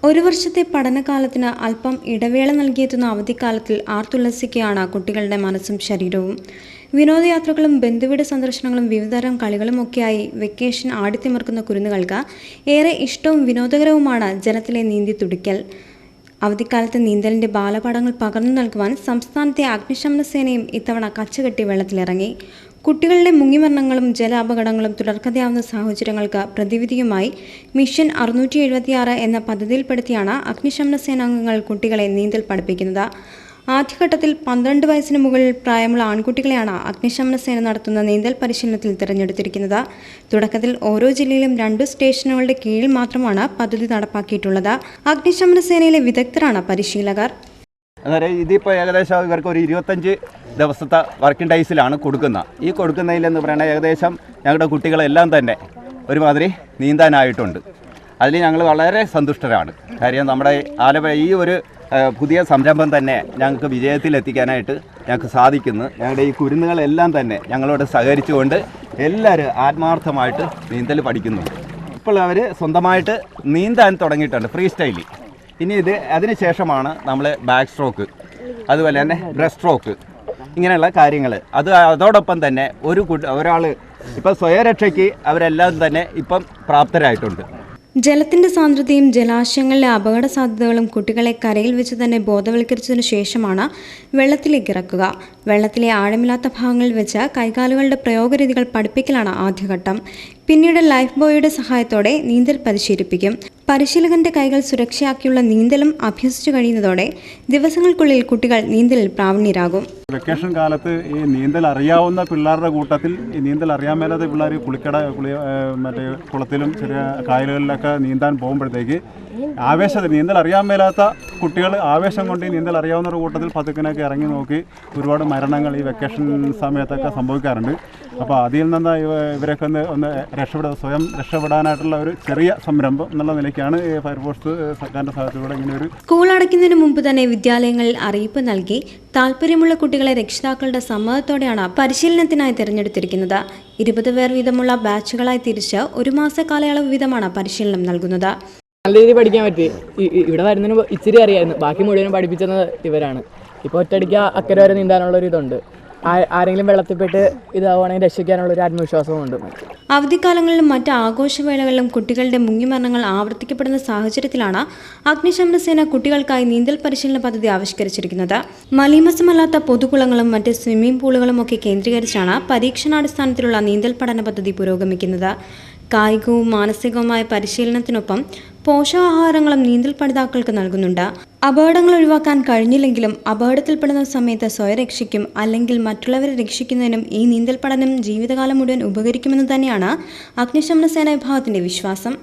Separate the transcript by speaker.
Speaker 1: ഒരു വർഷത്തെ പഠനകാലത്തിന് അല്പം ഇടവേള നൽകിയെത്തുന്ന അവധിക്കാലത്തിൽ ആർത്തുല്ലസിക്കുകയാണ് കുട്ടികളുടെ മനസ്സും ശരീരവും. വിനോദയാത്രകളും ബന്ധുവീട് സന്ദർശനങ്ങളും വിവിധതരം കളികളുമൊക്കെയായി വെക്കേഷൻ ആടിത്തിമിർക്കുന്ന കുരുന്നുകൾക്ക് ഏറെ ഇഷ്ടവും വിനോദകരവുമാണ് ജലത്തിലെ നീന്തിത്തുടിക്കൽ. അവധിക്കാലത്ത് നീന്തലിൻ്റെ ബാലപാഠങ്ങൾ പകർന്നു നൽകുവാൻ സംസ്ഥാനത്തെ അഗ്നിശമന സേനയും ഇത്തവണ കച്ചകെട്ടി വെള്ളത്തിലിറങ്ങി. കുട്ടികളുടെ മുങ്ങിമരണങ്ങളും ജല അപകടങ്ങളും തുടർക്കഥയാവുന്ന സാഹചര്യങ്ങൾക്ക് പ്രതിവിധിയുമായി മിഷൻ 676 എന്ന പദ്ധതിയിൽപ്പെടുത്തിയാണ് അഗ്നിശമന സേനാംഗങ്ങൾ കുട്ടികളെ നീന്തൽ പഠിപ്പിക്കുന്നത്. ആദ്യഘട്ടത്തിൽ 12 വയസ്സിന് മുകളിൽ പ്രായമുള്ള ആൺകുട്ടികളെയാണ് അഗ്നിശമന സേന നടത്തുന്ന നീന്തൽ പരിശീലനത്തിൽ തിരഞ്ഞെടുത്തിരിക്കുന്നത്. തുടക്കത്തിൽ ഓരോ ജില്ലയിലും 2 സ്റ്റേഷനുകളുടെ കീഴിൽ മാത്രമാണ് പദ്ധതി നടപ്പാക്കിയിട്ടുള്ളത്. അഗ്നിശമന സേനയിലെ വിദഗ്ധരാണ് പരിശീലകർ.
Speaker 2: അതായത് ഇതിപ്പോൾ ഏകദേശം ഇവർക്ക് ഒരു 25 ദിവസത്തെ വർക്കിംഗ് ഡേയ്സിലാണ് കൊടുക്കുന്നത്. ഈ കൊടുക്കുന്നതിലെന്ന് പറയുന്നത് ഏകദേശം ഞങ്ങളുടെ കുട്ടികളെല്ലാം തന്നെ ഒരുമാതിരി നീന്താനായിട്ടുണ്ട്. അതിൽ ഞങ്ങൾ വളരെ സന്തുഷ്ടരാണ്. കാര്യം നമ്മുടെ ആലപ്പുഴ ഈ ഒരു പുതിയ സംരംഭം തന്നെ ഞങ്ങൾക്ക് വിജയത്തിലെത്തിക്കാനായിട്ട് ഞങ്ങൾക്ക് സാധിക്കുന്നു. ഞങ്ങളുടെ ഈ കുരുന്നുകളെല്ലാം തന്നെ ഞങ്ങളോട് സഹകരിച്ചുകൊണ്ട് എല്ലാവരും ആത്മാർത്ഥമായിട്ട് നീന്തൽ പഠിക്കുന്നുണ്ട്. ഇപ്പോൾ അവർ സ്വന്തമായിട്ട് നീന്താൻ തുടങ്ങിയിട്ടുണ്ട് ഫ്രീ സ്റ്റൈലിൽ. ഇനി അതിന് ശേഷമാണ് നമ്മൾ ബാക്ക് സ്ട്രോക്ക്, അതുപോലെ തന്നെ ബ്രസ്റ്റ് സ്ട്രോക്ക്, ഇങ്ങനെയുള്ള കാര്യങ്ങൾ. അതോടൊപ്പം തന്നെ ഒരാൾ ഇപ്പം സ്വയരക്ഷയ്ക്ക് അവരെല്ലാം തന്നെ ഇപ്പം പ്രാപ്തരായിട്ടുണ്ട്.
Speaker 1: ജലത്തിന്റെ സാന്ദ്രതയും ജലാശയങ്ങളിലെ അപകട സാധ്യതകളും കുട്ടികളെ കരയിൽ വെച്ച് തന്നെ ബോധവൽക്കരിച്ചതിനു ശേഷമാണ് വെള്ളത്തിലേക്ക് ഇറക്കുക. വെള്ളത്തിലെ ആഴമില്ലാത്ത ഭാഗങ്ങളിൽ വെച്ച് കൈകാലുകളുടെ പ്രയോഗരീതികൾ പഠിപ്പിക്കലാണ് ആദ്യഘട്ടം. പിന്നീട് ലൈഫ് ബോയിയുടെ സഹായത്തോടെ നീന്തൽ പരിശീലിപ്പിക്കും. പരിശീലകന്റെ കൈകൾ സുരക്ഷയാക്കിയുള്ള നീന്തലും അഭ്യസിച്ചു കഴിയുന്നതോടെ ദിവസങ്ങൾക്കുള്ളിൽ കുട്ടികൾ നീന്തലിൽ പ്രാവീണ്യരാകും.
Speaker 3: വെക്കേഷൻ കാലത്ത് ഈ നീന്തൽ അറിയാവുന്ന പിള്ളേരുടെ കൂട്ടത്തിൽ ഈ നീന്തൽ അറിയാൻ മേലാത്ത പിള്ളേർ മറ്റേ കുളത്തിലും ചെറിയ കായലുകളിലൊക്കെ നീന്താൻ പോകുമ്പോഴത്തേക്ക് നീന്തൽ അറിയാൻ മേലാത്ത കുട്ടികൾ ആവേശം കൊണ്ട് നീന്തൽ അറിയാവുന്ന കൂട്ടത്തിൽ പതുക്കിനൊക്കെ ഇറങ്ങി നോക്കി ഒരുപാട് മരണങ്ങൾ ഈ വെക്കേഷൻ സമയത്തൊക്കെ സംഭവിക്കാറുണ്ട്. അപ്പോൾ അതിൽ നിന്ന് ഇവരൊക്കെ ഒന്ന് സ്വയം രക്ഷപ്പെടാനായിട്ടുള്ള ഒരു ചെറിയ സംരംഭം എന്നുള്ള നിലയ്ക്കാണ് ഫയർഫോഴ്സ് സർക്കാരിൻ്റെ സഹായത്തോടെ ഇങ്ങനെ ഒരു
Speaker 1: സ്കൂൾ അടയ്ക്കുന്നതിന് മുമ്പ് തന്നെ വിദ്യാലയങ്ങളിൽ അറിയിപ്പ് നൽകി താല്പര്യമുള്ള കുട്ടികളെ രക്ഷിതാക്കളുടെ സമ്മതത്തോടെയാണ് പരിശീലനത്തിനായി തിരഞ്ഞെടുത്തിരിക്കുന്നത്. 20 പേർ വീതമുള്ള ബാച്ചുകളായി തിരിച്ച് 1 മാസ കാലയളവ് വീതമാണ് പരിശീലനം നൽകുന്നത്.
Speaker 4: നല്ല രീതിയിൽ പഠിക്കാൻ പറ്റി. ഇവിടെ വരുന്നതിന് ഇച്ചിരി അറിയായിരുന്നു, ബാക്കി മുഴുവനും പഠിപ്പിച്ചത് ഇവരാണ്. ഇപ്പോൾ ഒറ്റയടിക്ക് അക്കരെ വരെ നീന്താനുള്ളൊരു ഇതുണ്ട്. ആരെങ്കിലും വെള്ളത്തിൽപ്പെട്ട് ഇതാവുകയാണെങ്കിൽ രക്ഷിക്കാനുള്ളൊരു ആത്മവിശ്വാസവുമുണ്ട്.
Speaker 1: അവധിക്കാലങ്ങളിലും മറ്റ് ആഘോഷവേളകളിലും കുട്ടികളുടെ മുങ്ങിമരണങ്ങൾ ആവർത്തിക്കപ്പെടുന്ന സാഹചര്യത്തിലാണ് അഗ്നിശമന സേന കുട്ടികൾക്കായി നീന്തൽ പരിശീലന പദ്ധതി ആവിഷ്കരിച്ചിരിക്കുന്നത്. മലീമസമല്ലാത്ത പൊതുകുളങ്ങളും മറ്റ് സ്വിമ്മിംഗ് പൂളുകളും ഒക്കെ കേന്ദ്രീകരിച്ചാണ് പരീക്ഷണാടിസ്ഥാനത്തിലുള്ള നീന്തൽ പഠന പദ്ധതി പുരോഗമിക്കുന്നത്. കായികവും മാനസികവുമായ പരിശീലനത്തിനൊപ്പം പോഷകാഹാരങ്ങളും നീന്തൽ പഠിതാക്കൾക്ക് നൽകുന്നുണ്ട്. അപകടങ്ങൾ ഒഴിവാക്കാൻ കഴിഞ്ഞില്ലെങ്കിലും അപകടത്തിൽപ്പെടുന്ന സമയത്ത് സ്വയരക്ഷയ്ക്കും അല്ലെങ്കിൽ മറ്റുള്ളവരെ രക്ഷിക്കുന്നതിനും ഈ നീന്തൽ പഠനം ജീവിതകാലം മുഴുവൻ ഉപകരിക്കുമെന്ന് തന്നെയാണ് അഗ്നിശമന സേനാ വിഭാഗത്തിന്റെ വിശ്വാസം.